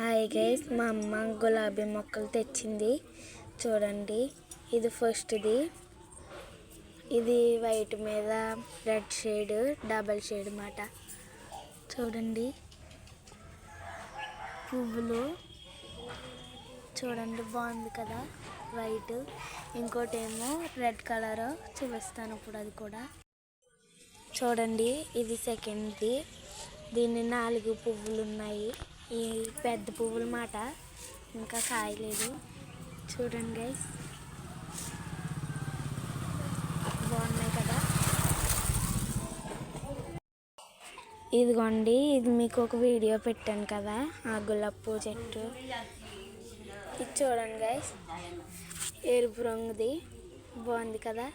Hi guys, మా అమ్మ గులాబీ మొక్కలు తెచ్చింది. చూడండి, ఇది ఫస్ట్ది. ఇది వైట్ మీద రెడ్ షేడ్, డబల్ షేడ్ మాట. చూడండి పువ్వులు, చూడండి బాగుంది కదా వైట్. ఇంకోటి ఏమో రెడ్ కలర్, చూపిస్తాను ఇప్పుడు అది కూడా. చూడండి, ఇది సెకండ్ది. దీన్ని 4 పువ్వులు ఉన్నాయి. ఈ పెద్ద పువ్వుల మాట, ఇంకా కాయలేదు. చూడండి గైస్, బాగున్నాయి కదా. ఇదిగోండి, ఇది మీకు ఒక వీడియో పెట్టాను కదా, ఆ గులాబీ పువ్వు చెట్టు. ఇది చూడండి గైస్, ఎరుపు రంగుది, బాగుంది కదా.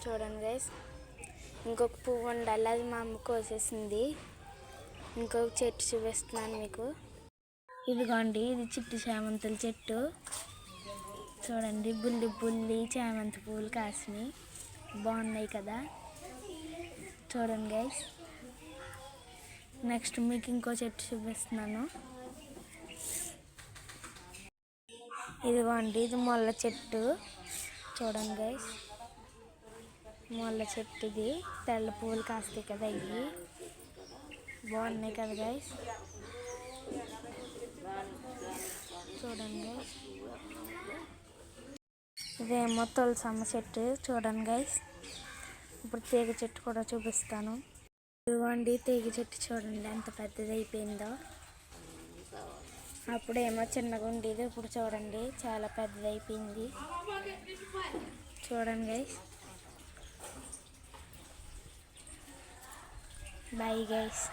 చూడండి గైస్, ఇంకొక పువ్వు ఉండాలి, అది మా అమ్మ కోసేసింది. ఇంకొక చెట్టు చూపిస్తున్నాను మీకు. ఇదిగోండి, ఇది చిట్టి చామంతుల చెట్టు. చూడండి, బుల్లి బుల్లి చామంతి పువ్వులు కాసినాయి, బాగున్నాయి కదా. చూడండి గైస్, నెక్స్ట్ మీకు ఇంకో చెట్టు చూపిస్తున్నాను. ఇదిగోండి, ఇది ముళ్ళ చెట్టు. చూడండి గైస్, ముళ్ళ చెట్టుది తెల్ల పువ్వులు కాస్తాయి కదా, ఇవి బాగున్నాయి కదా గైస్. చూడండి గైస్, ఇదేమో తులసమ్మ చెట్టు. చూడండి గైస్, ఇప్పుడు తీగ చెట్టు కూడా చూపిస్తాను. ఇదిగోండి తీగ చెట్టు, చూడండి ఎంత పెద్దది అయిపోయిందో. అప్పుడేమో చిన్నగా ఉండేది, ఇప్పుడు చూడండి చాలా పెద్దది అయిపోయింది. చూడండి గైస్, బాయ్ గైస్.